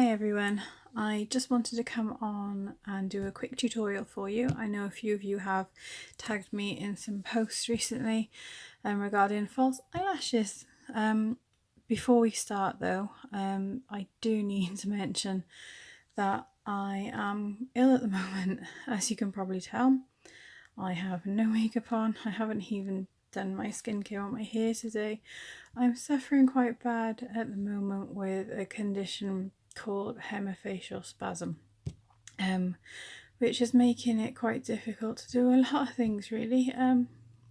Hi everyone, I just wanted to come on and do a quick tutorial for you. I know a few of you have tagged me in some posts recently regarding false eyelashes. Before we start though, I do need to mention that I am ill at the moment, as you can probably tell. I have no makeup on, I haven't even done my skincare or my hair today. I'm suffering quite bad at the moment with a condition called Hemifacial Spasm, which is making it quite difficult to do a lot of things really.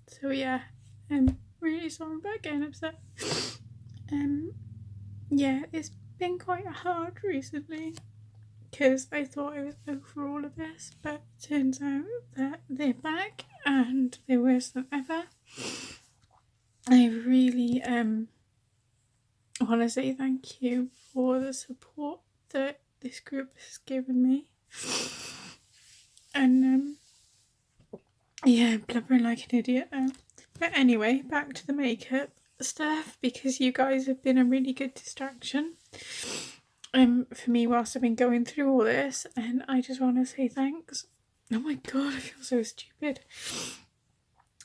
So yeah, I'm really sorry about getting upset. Yeah, it's been quite hard recently because I thought I was over all of this, but turns out that they're back and they're worse than ever. I really want to say thank you for the support that this group has given me. And yeah, I'm blubbering like an idiot now. But anyway, back to the makeup stuff, because you guys have been a really good distraction for me whilst I've been going through all this, and I just want to say thanks. Oh my god, I feel so stupid.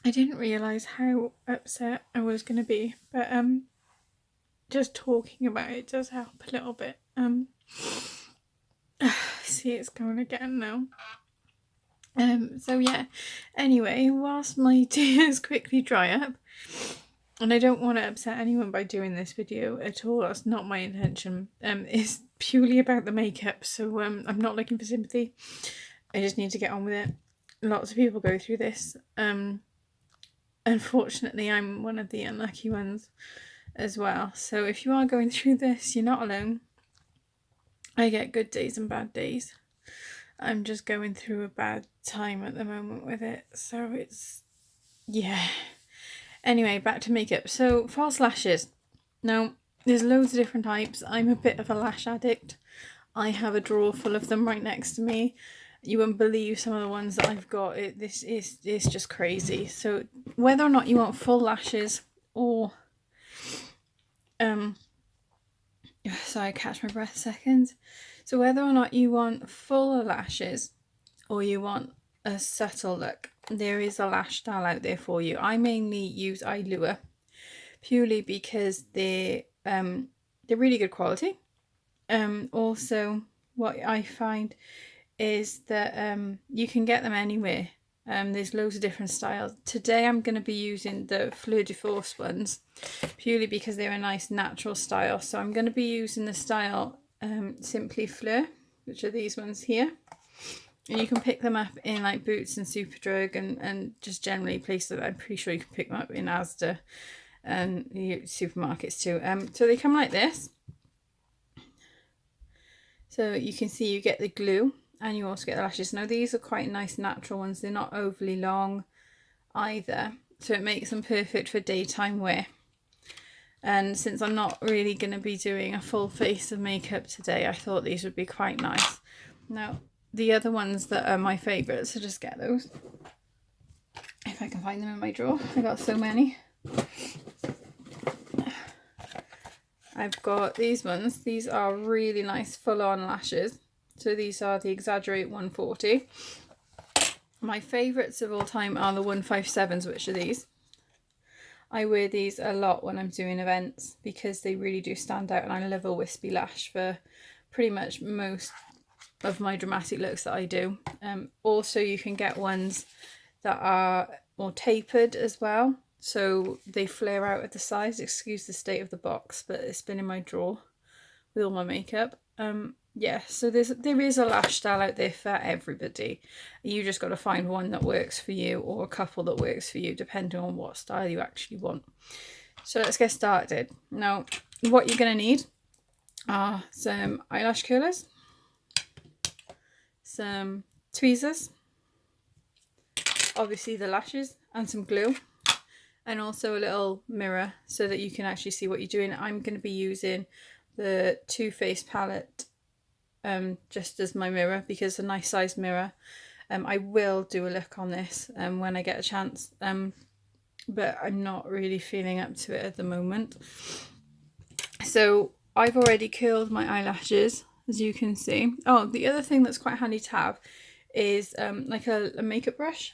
I didn't realise how upset I was going to be, but just talking about it does help a little bit. See, it's going again now. So yeah, anyway, whilst my tears quickly dry up, and I don't want to upset anyone by doing this video at all, that's not my intention. It's purely about the makeup, so I'm not looking for sympathy. I just need to get on with it. Lots of people go through this. Unfortunately, I'm one of the unlucky ones as well. So if you are going through this, you're not alone. I get good days and bad days. I'm just going through a bad time at the moment with it, so it's, yeah. Anyway, back to makeup. So false lashes. Now, there's loads of different types. I'm a bit of a lash addict. I have a drawer full of them right next to me. You won't believe some of the ones that I've got. This is just crazy. So whether or not you want full lashes or sorry, catch my breath a second. So whether or not you want full lashes or you want a subtle look, there is a lash style out there for you. I mainly use Eylure purely because they're really good quality. Also, what I find is that you can get them anywhere. There's loads of different styles. Today I'm going to be using the Fleur de Force ones purely because they're a nice natural style. So I'm going to be using the style Simply Fleur, which are these ones here. And you can pick them up in like Boots and Superdrug and just generally places. I'm pretty sure you can pick them up in Asda and the supermarkets too. So they come like this. So you can see you get the glue and you also get the lashes. Now these are quite nice natural ones. They're not overly long either. So it makes them perfect for daytime wear. And since I'm not really going to be doing a full face of makeup today, I thought these would be quite nice. Now, the other ones that are my favourites, so just get those. If I can find them in my drawer. I got so many. I've got these ones. These are really nice full-on lashes. So these are the Exaggerate 140. My favourites of all time are the 157s, which are these. I wear these a lot when I'm doing events because they really do stand out, and I love a wispy lash for pretty much most of my dramatic looks that I do. Also, you can get ones that are more tapered as well. So they flare out at the sides. Excuse the state of the box, but it's been in my drawer with all my makeup. Yeah, so there is a lash style out there for everybody. You just got to find one that works for you or a couple that works for you, depending on what style you actually want. So let's get started. Now, what you're going to need are some eyelash curlers, some tweezers, obviously the lashes, and some glue, and also a little mirror so that you can actually see what you're doing. I'm going to be using the Too Faced palette just as my mirror because it's a nice size mirror. I will do a look on this when I get a chance, but I'm not really feeling up to it at the moment. So I've already curled my eyelashes as you can see. Oh, the other thing that's quite handy to have is like a makeup brush.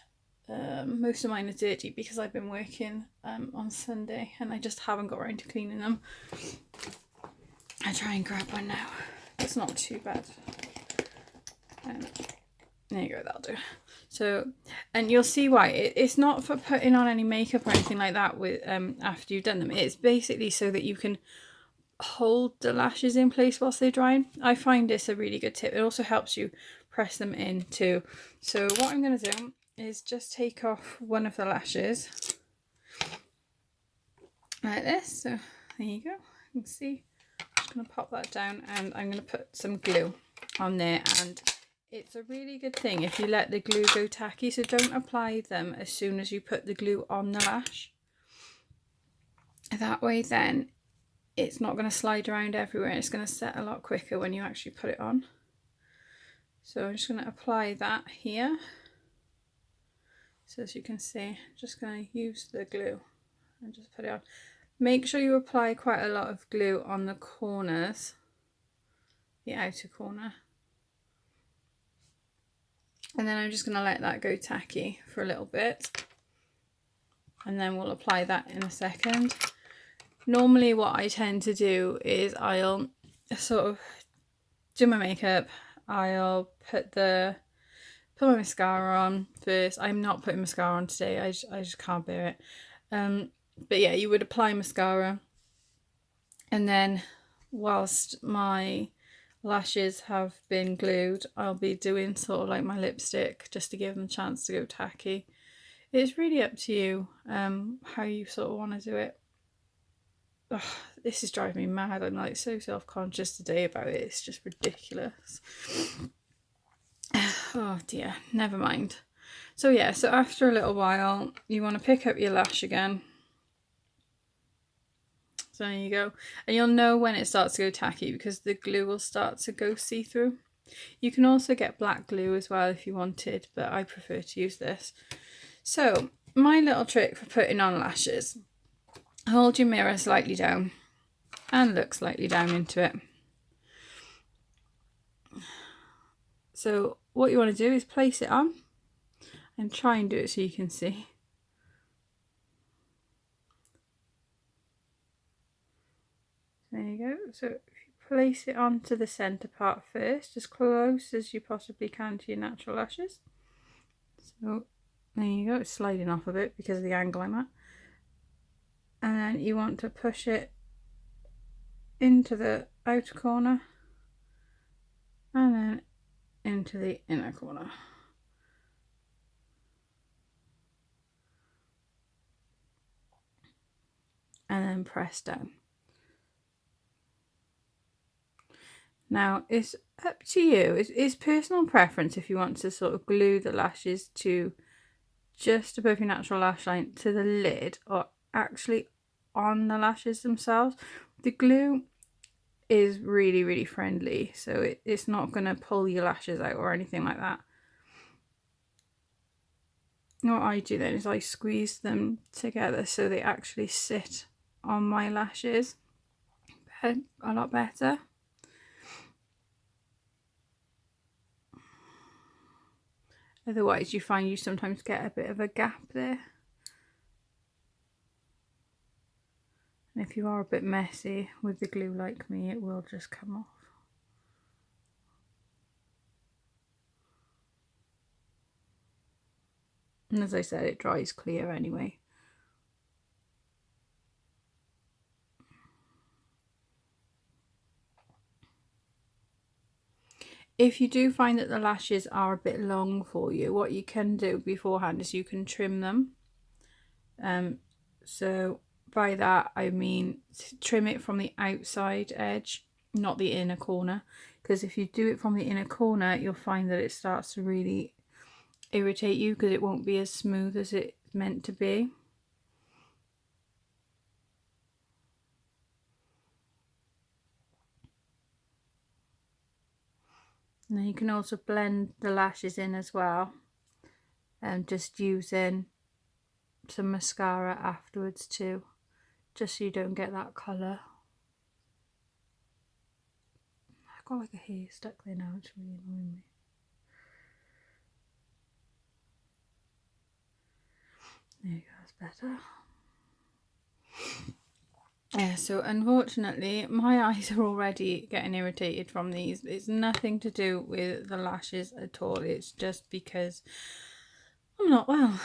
Most of mine are dirty because I've been working on Sunday and I just haven't got around to cleaning them. I try and grab one now. It's not too bad. There you go, that'll do. So, and you'll see why. It's not for putting on any makeup or anything like that with after you've done them. It's basically so that you can hold the lashes in place whilst they're drying. I find this a really good tip. It also helps you press them in too. So what I'm going to do is just take off one of the lashes like this. So there you go. You can see. I'm just going to pop that down and I'm going to put some glue on there, and it's a really good thing if you let the glue go tacky, so don't apply them as soon as you put the glue on the lash. That way then it's not going to slide around everywhere. It's going to set a lot quicker when you actually put it on. So I'm just going to apply that here. So as you can see, I'm just going to use the glue and just put it on. Make sure you apply quite a lot of glue on the corners, the outer corner. And then I'm just going to let that go tacky for a little bit. And then we'll apply that in a second. Normally what I tend to do is I'll sort of do my makeup. I'll put my mascara on first. I'm not putting mascara on today. I just can't bear it. But yeah, you would apply mascara. And then whilst my lashes have been glued, I'll be doing sort of like my lipstick just to give them a chance to go tacky. It's really up to you how you sort of want to do it. Ugh, this is driving me mad. I'm like so self-conscious today about it. It's just ridiculous. Oh dear, never mind. So yeah, so after a little while you want to pick up your lash again. So there you go. And you'll know when it starts to go tacky because the glue will start to go see-through. You can also get black glue as well if you wanted, but I prefer to use this. So my little trick for putting on lashes: hold your mirror slightly down and look slightly down into it. So what you want to do is place it on and try and do it so you can see. There you go. So if you place it onto the centre part first, as close as you possibly can to your natural lashes. So there you go, it's sliding off a bit because of the angle I'm at. And then you want to push it into the outer corner and then into the inner corner. And then press down. Now it's up to you. It's personal preference if you want to sort of glue the lashes to just above your natural lash line to the lid or actually on the lashes themselves. The glue is really, really friendly, so it's not going to pull your lashes out or anything like that. What I do then is I squeeze them together so they actually sit on my lashes a lot better. Otherwise you find you sometimes get a bit of a gap there. And if you are a bit messy with the glue like me, it will just come off. And as I said, it dries clear anyway. If you do find that the lashes are a bit long for you, what you can do beforehand is you can trim them. So by that I mean trim it from the outside edge, not the inner corner, because if you do it from the inner corner you'll find that it starts to really irritate you because it won't be as smooth as it's meant to be. And then you can also blend the lashes in as well, and just using some mascara afterwards too, just so you don't get that colour. got like a hair stuck there now, it's really annoying me. There you go, that's better. Yeah, so unfortunately my eyes are already getting irritated from these. It's nothing to do with the lashes at all. It's just because I'm not well.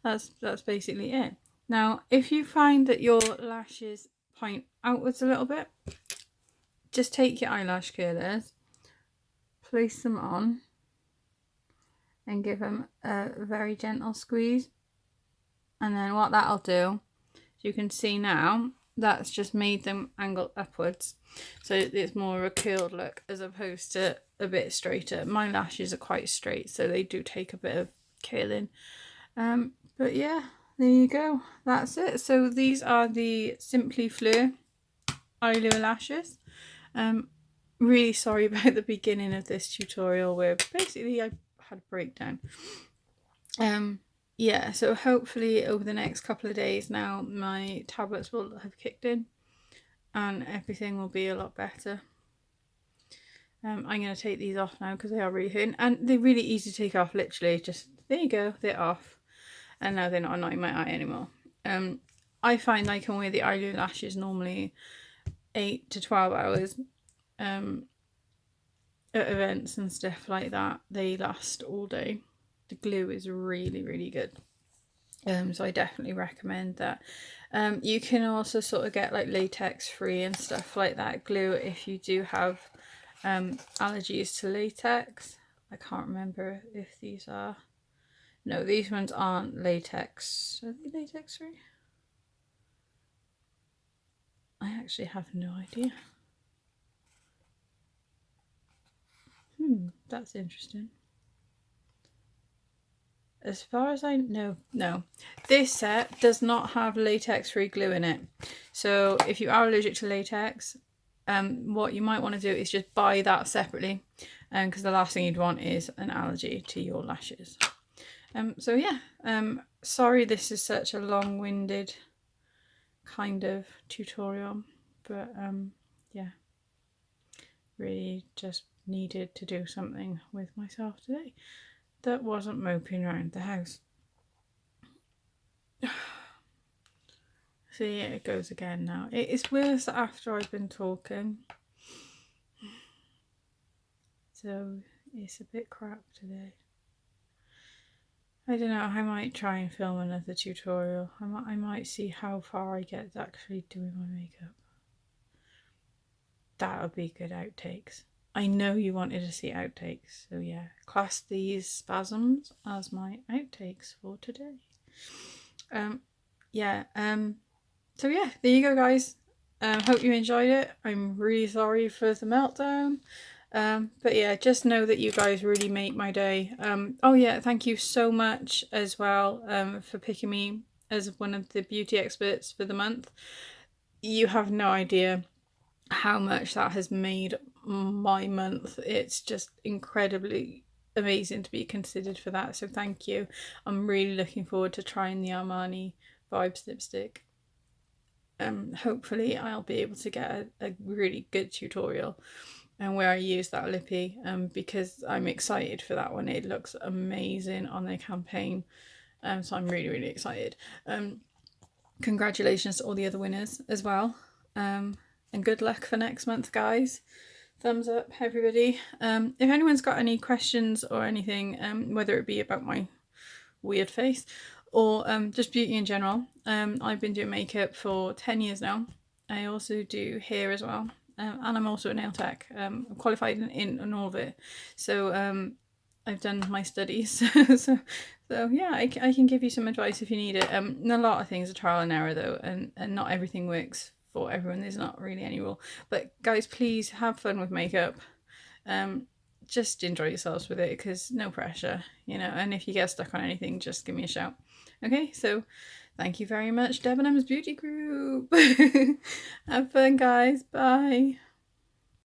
That's basically it. Now, if you find that your lashes point outwards a little bit, just take your eyelash curlers, place them on, and give them a very gentle squeeze. And then what that'll do, you can see now, that's just made them angle upwards. So it's more of a curled look as opposed to a bit straighter. My lashes are quite straight, so they do take a bit of curling. But yeah, there you go. That's it. So these are the Simply Fleur Eylure lashes. Really sorry about the beginning of this tutorial where basically I had a breakdown. Yeah, so hopefully over the next couple of days now my tablets will have kicked in and everything will be a lot better. I'm going to take these off now because they are really hurting, and they're really easy to take off. Literally just, there you go, they're off, and now they're not annoying my eye anymore. I find I can wear the Eylure lashes normally 8 to 12 hours at events and stuff like that. They last all day. The glue is really, really good. So I definitely recommend that. You can also sort of get like latex free and stuff like that glue if you do have allergies to latex. I can't remember if these are, no, these ones aren't latex. Are they latex free? I actually have no idea. That's interesting. As far as I know, no. This set does not have latex-free glue in it. So if you are allergic to latex, what you might want to do is just buy that separately, because the last thing you'd want is an allergy to your lashes. So yeah, sorry this is such a long-winded kind of tutorial, but yeah, really just needed to do something with myself today that wasn't moping around the house. See, it goes again now. It is worse after I've been talking. So it's a bit crap today. I don't know, I might try and film another tutorial. I might see how far I get actually doing my makeup. That would be good outtakes. I know you wanted to see outtakes, so yeah, class these spasms as my outtakes for today. So yeah, there you go, guys. Hope you enjoyed it. I'm really sorry for the meltdown. But yeah, just know that you guys really make my day. Oh yeah, thank you so much as well for picking me as one of the beauty experts for the month. You have no idea how much that has made my month. It's just incredibly amazing to be considered for that, so thank you. I'm really looking forward to trying the Armani Vibes lipstick. Hopefully I'll be able to get a really good tutorial and where I use that lippy, because I'm excited for that one. It looks amazing on their campaign, so I'm really, really excited. Congratulations to all the other winners as well, and good luck for next month, guys. Thumbs up, everybody. If anyone's got any questions or anything, whether it be about my weird face or just beauty in general, I've been doing makeup for 10 years now. I also do hair as well, and I'm also a nail tech. I'm qualified in all of it, so I've done my studies. so yeah, I can give you some advice if you need it. A lot of things are trial and error though, and not everything works for everyone. There's not really any rule, but guys, please have fun with makeup. Just enjoy yourselves with it, because no pressure, you know, and if you get stuck on anything, just give me a shout. Okay, so thank you very much, Debenham's Beauty Group. Have fun, guys. Bye.